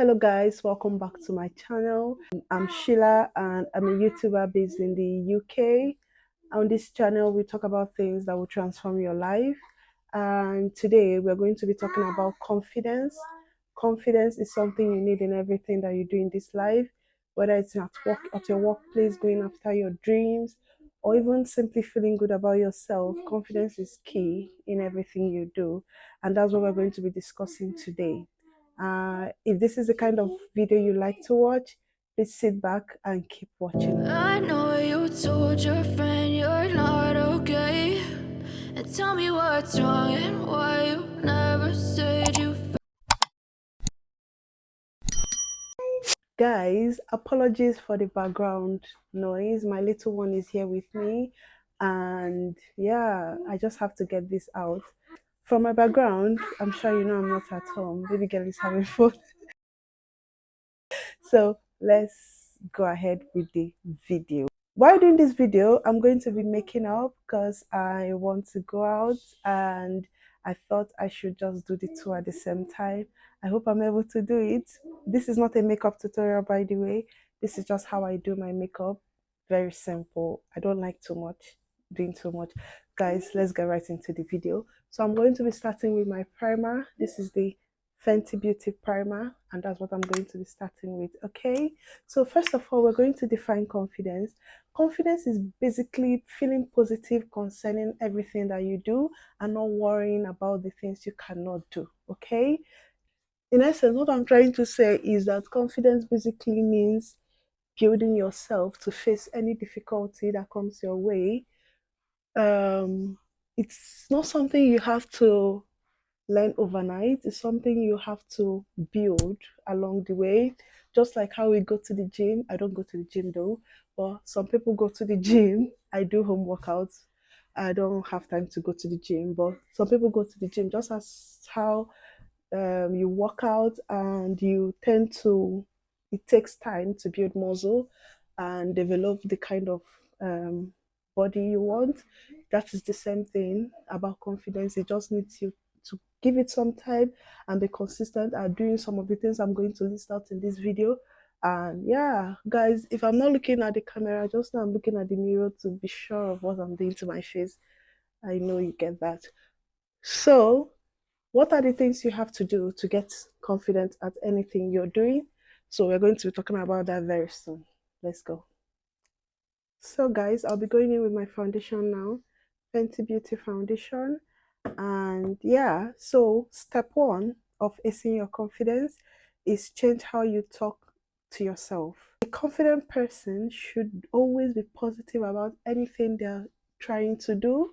Hello guys, welcome back to my channel. I'm Sheila and I'm a YouTuber based in the UK. On this channel we talk about things that will transform your life, and today we're going to be talking about confidence. Confidence is something you need in everything that you do in this life, whether it's at work, at your workplace, going after your dreams, or even simply feeling good about yourself. Confidence is key in everything you do, and that's what we're going to be discussing today. If this is the kind of video you like to watch, please sit back and keep watching. I know you told your friend you're not okay, and tell me what's wrong and why you never said you. Guys, apologies for the background noise. My little one is here with me, and yeah, I just have to get this out. From my background, I'm sure you know I'm not at home. Baby girl is having fun. So let's go ahead with the video. While doing this video, I'm going to be making up because I want to go out, and I thought I should just do the two at the same time. I hope I'm able to do it. This is not a makeup tutorial, by the way. This is just how I do my makeup. Very simple. I don't like doing too much. Guys, let's get right into the video. So I'm going to be starting with my primer. This is the Fenty Beauty primer, and that's what I'm going to be starting with. Okay, so first of all, we're going to define confidence. Confidence is basically feeling positive concerning everything that you do and not worrying about the things you cannot do. Okay, in essence, what I'm trying to say is that confidence basically means building yourself to face any difficulty that comes your way. um it's not something you have to learn overnight. It's something you have to build along the way. Just like how we go to the gym. I don't go to the gym though, but some people go to the gym. I do home workouts. I don't have time to go to the gym, but some people go to the gym just as how you work out, and you tend to, it takes time to build muscle and develop the kind of body you want. That is the same thing about confidence. It just needs you to give it some time and be consistent at doing some of the things I'm going to list out in this video. And yeah, guys, if I'm not looking at the camera, just now I'm looking at the mirror to be sure of what I'm doing to my face. I know you get that. So what are the things you have to do to get confident at anything you're doing? So we're going to be talking about that very soon. Let's go. So guys, I'll be going in with my foundation now, Fenty Beauty foundation. And yeah, so step one of acing your confidence is change how you talk to yourself. A confident person should always be positive about anything they're trying to do.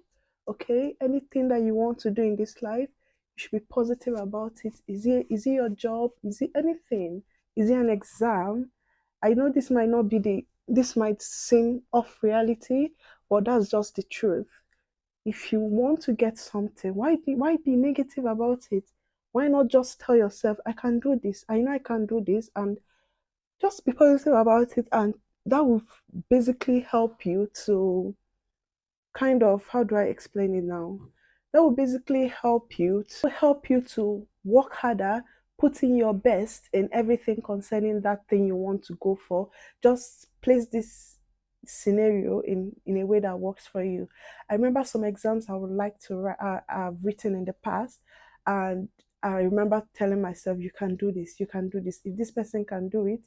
Okay, anything that you want to do in this life, you should be positive about it. Is it your job? Is it anything? Is it an exam? I know this might seem off reality, but that's just the truth. If you want to get something, why be negative about it? Why not just tell yourself, I can do this, I know I can do this, and just be positive about it, and that will basically help you to kind of, how do I explain it now? That will basically help you to work harder, put in your best in everything concerning that thing you want to go for. Just place this scenario in a way that works for you. I remember some exams I would like to have written in the past, and I remember telling myself, you can do this, you can do this. If this person can do it,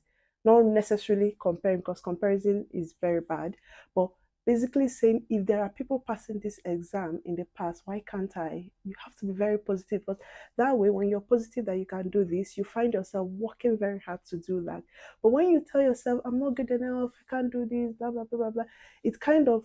not necessarily comparing, because comparison is very bad, but basically saying, if there are people passing this exam in the past, why can't I? You have to be very positive, but that way, when you're positive that you can do this, you find yourself working very hard to do that. But when you tell yourself, I'm not good enough, I can't do this, blah blah blah blah blah, it kind of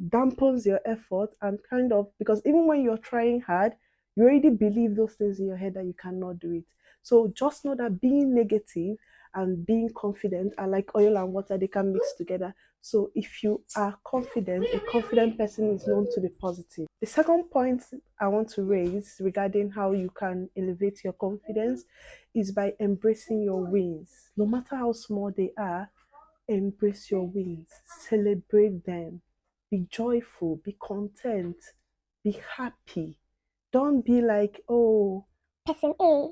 dampens your effort, and kind of, because even when you're trying hard, you already believe those things in your head that you cannot do it. So just know that being negative and being confident are like oil and water, they can mix together. So if you are confident, a confident person is known to be positive. The second point I want to raise regarding how you can elevate your confidence is by embracing your wins. No matter how small they are, embrace your wins, celebrate them, be joyful, be content, be happy. Don't be like, oh, person A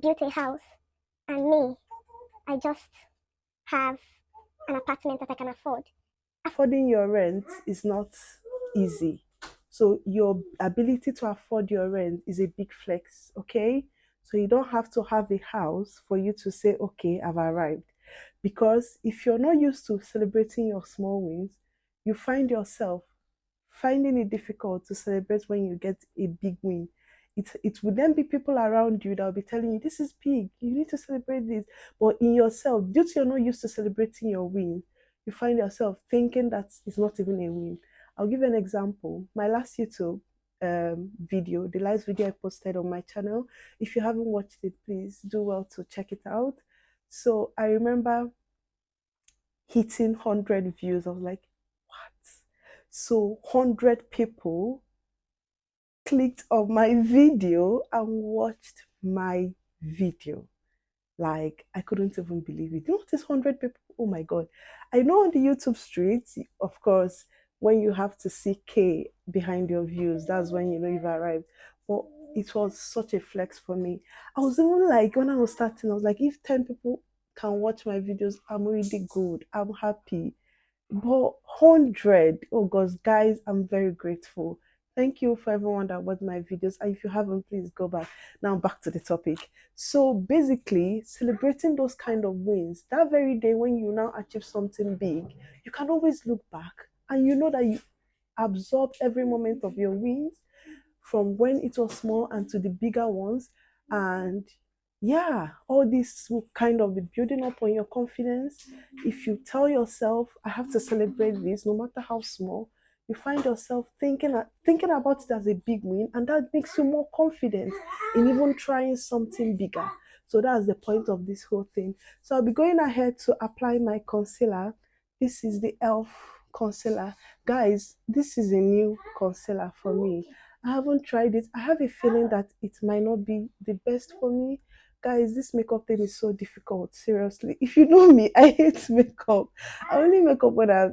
built a house And me, I just have an apartment that I can afford. Affording your rent is not easy. So your ability to afford your rent is a big flex, okay? So you don't have to have a house for you to say, okay, I've arrived. Because if you're not used to celebrating your small wins, you find yourself finding it difficult to celebrate when you get a big win. It would then be people around you that will be telling you, this is big, you need to celebrate this. But in yourself, due to you're not used to celebrating your win, you find yourself thinking that it's not even a win. I'll give you an example. My last YouTube video, the last video I posted on my channel, if you haven't watched it, please do well to check it out. So I remember hitting 100 views. I was like, what? So 100 people clicked on my video and watched my video. Like, I couldn't even believe it. You know, this 100 people, oh my God. I know on the YouTube streets, of course, when you have to see K behind your views, that's when you know you've arrived. But it was such a flex for me. I was even like, when I was starting, I was like, if 10 people can watch my videos, I'm really good. I'm happy. But 100, oh gosh, guys, I'm very grateful. Thank you for everyone that watched my videos. And if you haven't, please go back. Now back to the topic. So basically, celebrating those kind of wins, that very day when you now achieve something big, you can always look back and you know that you absorb every moment of your wins from when it was small and to the bigger ones. And yeah, all this will kind of be building up on your confidence. If you tell yourself, I have to celebrate this, no matter how small, you find yourself thinking about it as a big win, and that makes you more confident in even trying something bigger. So that's the point of this whole thing. So I'll be going ahead to apply my concealer. This is the e.l.f. concealer. Guys, this is a new concealer for me. I haven't tried it. I have a feeling that it might not be the best for me. Guys, this makeup thing is so difficult. Seriously. If you know me, I hate makeup. I only make up when I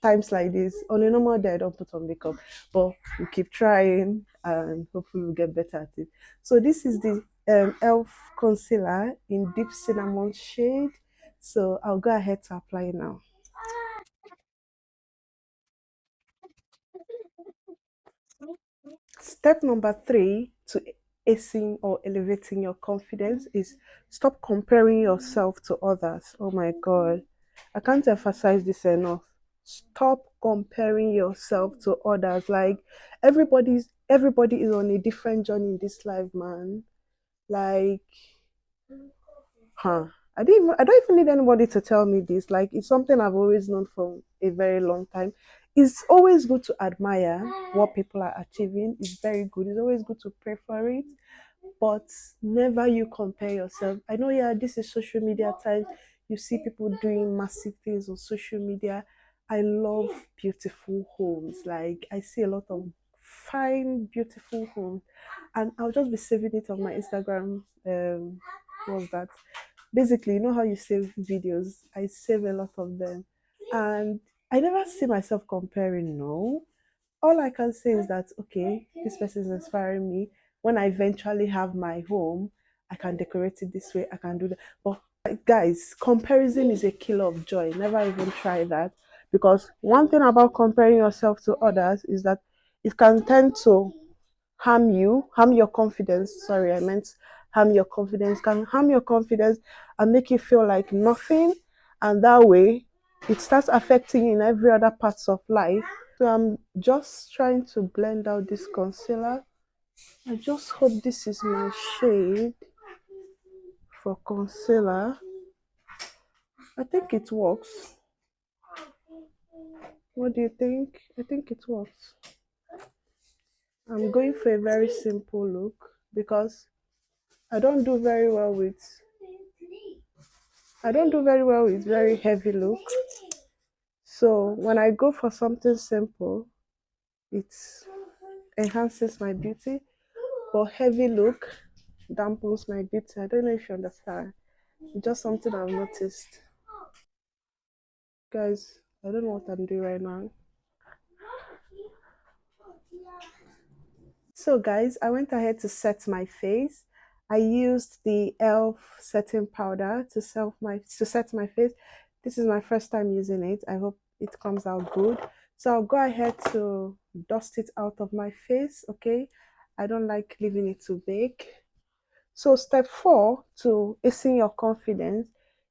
times like this. On a normal day, I don't put on makeup. But we keep trying and hopefully we'll get better at it. So this is the e.l.f. concealer in deep cinnamon shade. So I'll go ahead to apply it now. Step number three to acing or elevating your confidence is stop comparing yourself to others. Oh my God. I can't emphasize this enough. Stop comparing yourself to others. Like everybody is on a different journey in this life, man. Like, huh. I don't even need anybody to tell me this. Like it's something I've always known for a very long time. It's always good to admire what people are achieving. It's very good. It's always good to pray for it, but never you compare yourself. I know, yeah, this is social media time. You see people doing massive things on social media. I love beautiful homes. Like I see a lot of fine, beautiful homes, and I'll just be saving it on my Instagram. What's that? Basically, you know how you save videos? I save a lot of them, and I never see myself comparing. No, all I can say is that okay, this person is inspiring me. When I eventually have my home, I can decorate it this way, I can do that. But guys, comparison is a killer of joy. Never even try that, because one thing about comparing yourself to others is that it can tend to harm your confidence. Sorry, I meant harm your confidence, can harm your confidence and make you feel like nothing. And that way, it starts affecting you in every other parts of life. So I'm just trying to blend out this concealer. I just hope this is my shade for concealer. I think it works. What do you think? I think it works. I'm going for a very simple look because I don't do very well with I don't do very well with very heavy look. So when I go for something simple, it enhances my beauty. But heavy look dampens my beauty. I don't know if you understand. It's just something I've noticed. Guys, I don't know what I'm doing right now. So guys, I went ahead to set my face I used the elf setting powder to set my face. This is my first time using it. I hope it comes out good. So I'll go ahead to dust it out of my face. Okay, I don't like leaving it too big. So, step 4 to acing your confidence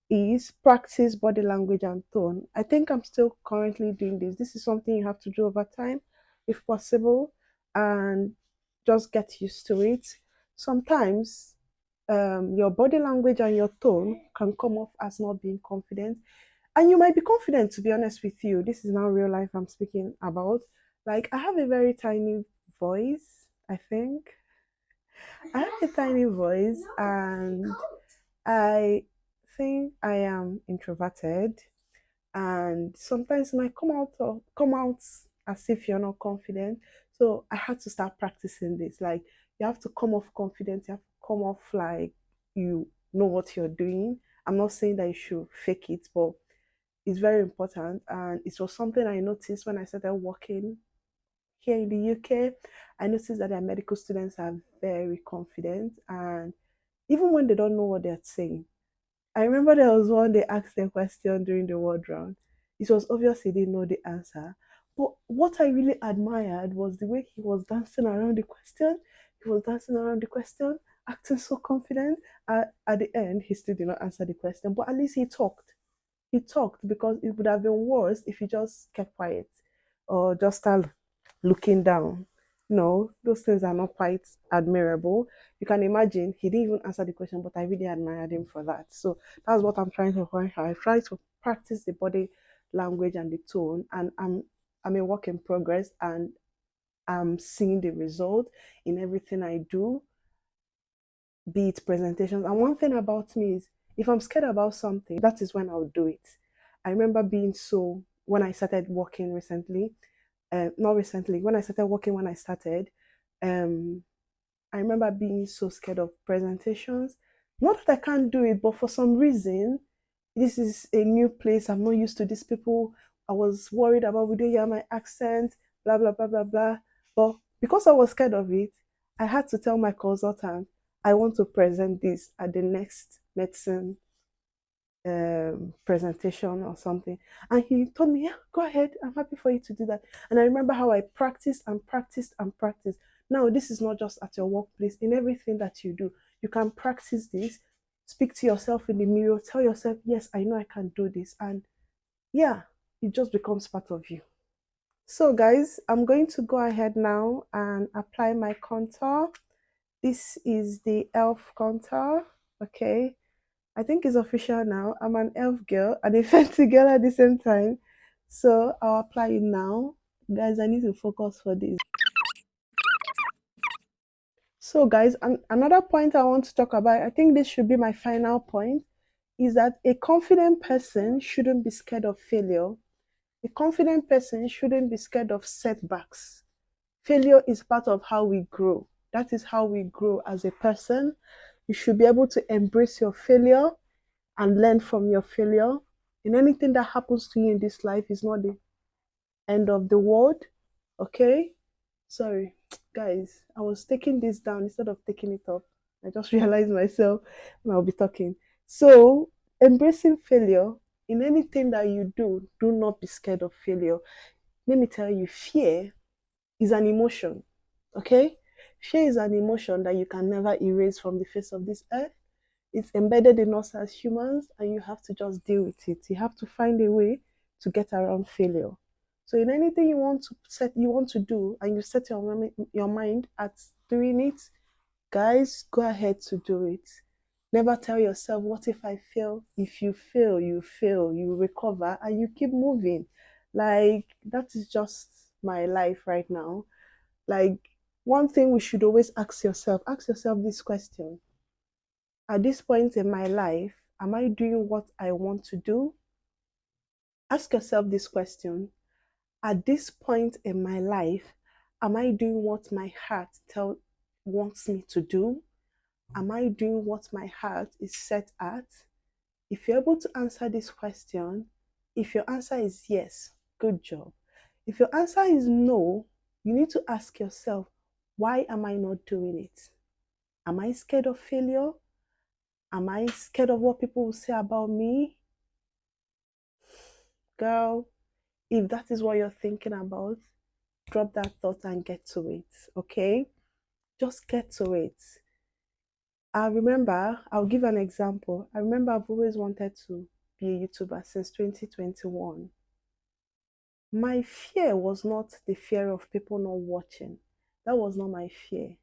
is practice body language and tone. I think I'm still currently doing this. This is something you have to do over time, if possible, and just get used to it. Sometimes your body language and your tone can come off as not being confident, and you might be confident, to be honest with you. This is now real life I'm speaking about. Like, I have a very tiny voice, I think. I have a tiny voice, and I think I am introverted, and sometimes it might come out as if you're not confident. So I had to start practicing this. Like, you have to come off confident, you have to come off like you know what you're doing. I'm not saying that you should fake it, but it's very important. And it was something I noticed when I started working here in the UK. I noticed that our medical students are very confident, and even when they don't know what they're saying. I remember there was one they asked a question during the word round. It was obvious he didn't know the answer. But what I really admired was the way he was dancing around the question. He was dancing around the question, acting so confident. At the end, he still did not answer the question, but at least he talked. He talked, because it would have been worse if he just kept quiet or just started looking down. No, those things are not quite admirable. You can imagine he didn't even answer the question, but I really admired him for that. So that's what I'm trying to point out. I try to practice the body language and the tone, and I'm a work in progress, and I'm seeing the result in everything I do, be it presentations. And one thing about me is, if I'm scared about something, that is when I'll do it. I remember being so when I started working recently, not recently, when I started working, when I started, um, I remember being so scared of presentations. Not that I can't do it, but for some reason, this is a new place. I'm not used to these people. I was worried about, would they hear my accent, blah, blah, blah, blah, blah. But because I was scared of it, I had to tell my consultant, I want to present this at the next medicine presentation or something. And he told me, yeah, go ahead. I'm happy for you to do that. And I remember how I practiced and practiced and practiced. Now, this is not just at your workplace, in everything that you do. You can practice this, speak to yourself in the mirror, tell yourself, yes, I know I can do this. And yeah, it just becomes part of you. So, guys, I'm going to go ahead now and apply my contour. This is the elf contour. Okay, I think it's official now. I'm an elf girl and a fancy girl at the same time. So I'll apply it now. Guys, I need to focus for this. So, guys, another point I want to talk about, I think this should be my final point, is that a confident person shouldn't be scared of failure. A confident person shouldn't be scared of setbacks. Failure is part of how we grow. That is how we grow as a person. You should be able to embrace your failure and learn from your failure. And anything that happens to you in this life is not the end of the world. Okay? Sorry, guys. I was taking this down instead of taking it up. I just realized myself when I'll be talking. So, embracing failure in anything that you do not be scared of failure. Let me tell you, fear is an emotion. Okay? Fear is an emotion that you can never erase from the face of this earth. It's embedded in us as humans, and you have to just deal with it. You have to find a way to get around failure. So in anything you want to do, and you set your mind at doing it, guys, go ahead to do it. Never tell yourself, what if I fail? If you fail, you fail, you recover, and you keep moving. Like, that is just my life right now. Like, one thing we should always ask yourself this question: at this point in my life, am I doing what I want to do? Ask yourself this question. At this point in my life, am I doing what my heart wants me to do? Am I doing what my heart is set at? If you're able to answer this question, if your answer is yes, good job. If your answer is no, you need to ask yourself, why am I not doing it? Am I scared of failure? Am I scared of what people will say about me? Girl, if that is what you're thinking about, drop that thought and get to it, okay? Just get to it. I'll give an example. I remember I've always wanted to be a YouTuber since 2021. My fear was not the fear of people not watching. That was not my fear.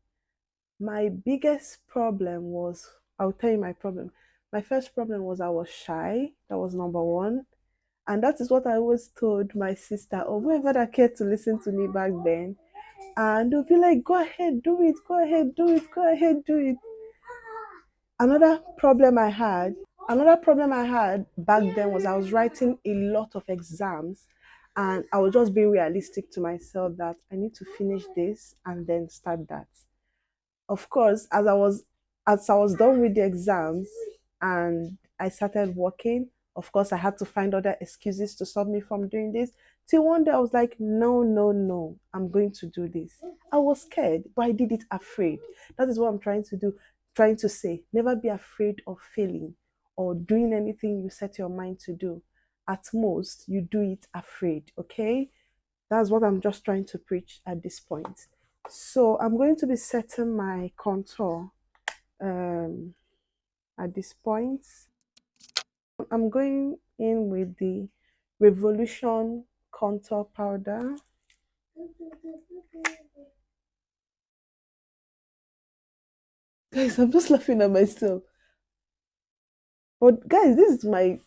My biggest problem was, I'll tell you my problem. My first problem was I was shy. That was number one. And that is what I always told my sister or whoever that cared to listen to me back then. And they'll be like, go ahead, do it, go ahead, do it, go ahead, do it. Another problem I had, another problem I had back then was I was writing a lot of exams and I was just being realistic to myself that I need to finish this and then start that. Of course, as I was done with the exams and I started working, of course I had to find other excuses to stop me from doing this. Till one day I was like, no, no, no, I'm going to do this. I was scared, but I did it afraid. That is what I'm trying to do, trying to say. Never be afraid of failing or doing anything you set your mind to do. At most, you do it afraid, okay? That's what I'm just trying to preach at this point. So I'm going to be setting my contour um, at this point. I'm going in with the Revolution contour powder. Guys, I'm just laughing at myself. But guys, this is my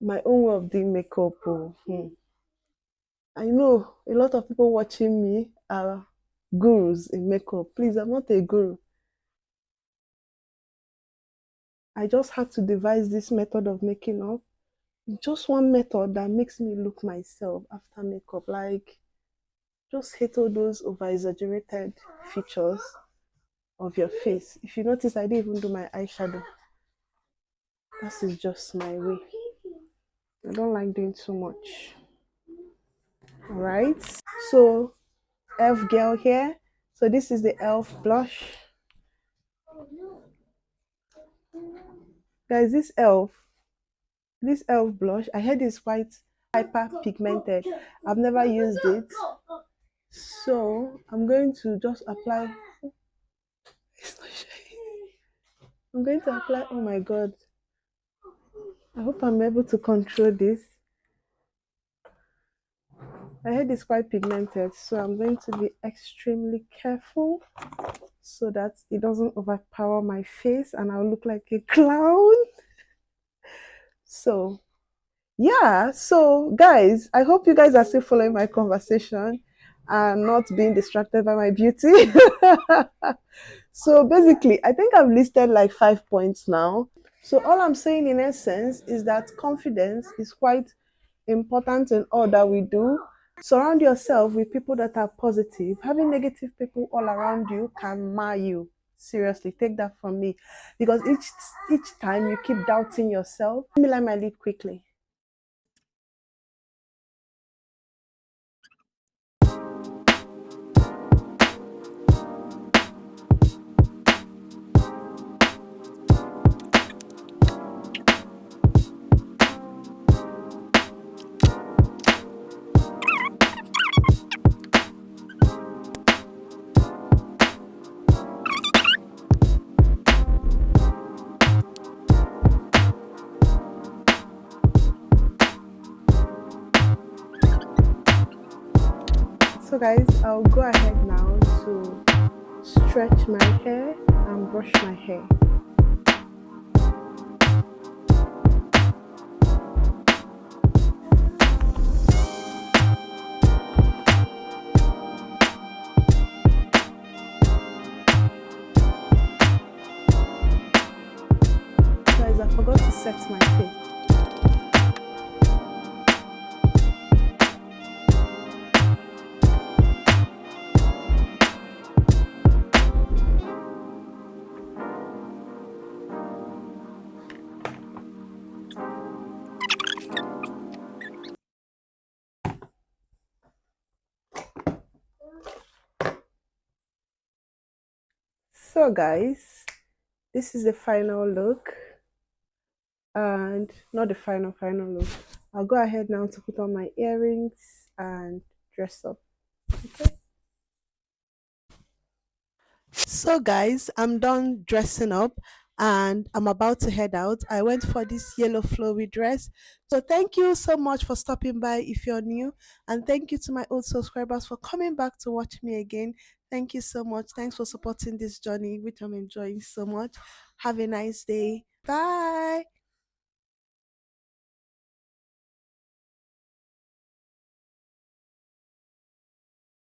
own way of doing makeup. Oh. I know a lot of people watching me are gurus in makeup. Please, I'm not a guru. I just had to devise this method of making up. Just one method that makes me look myself after makeup. Like, just hate all those over exaggerated features of your face. If you notice, I didn't even do my eyeshadow. That is just my way. I don't like doing too much. All right. So, elf girl here. So this is the elf blush. Guys, this elf blush, I heard it's quite hyper pigmented. I've never used it. So I'm going to just apply. It's not shiny. I'm going to apply. Oh my god. I hope I'm able to control this. My head is quite pigmented, so I'm going to be extremely careful so that it doesn't overpower my face and I'll look like a clown. So, yeah. So, guys, I hope you guys are still following my conversation and not being distracted by my beauty. So, basically, I think I've listed like 5 points now. So, all I'm saying in essence is that confidence is quite important in all that we do. Surround yourself with people that are positive. Having negative people all around you can mar you. Seriously, take that from me. Because each time you keep doubting yourself. Let me light my lip quickly. So guys, I'll go ahead now to stretch my hair and brush my hair. Guys, I forgot to set my face. So guys, this is the final look, and not the final look. I'll go ahead now to put on my earrings and dress up. Okay. So, guys, I'm done dressing up and I'm about to head out. I went for this yellow flowy dress. So, thank you so much for stopping by if you're new. And thank you to my old subscribers for coming back to watch me again. Thank you so much. Thanks for supporting this journey, which I'm enjoying so much. Have a nice day. Bye.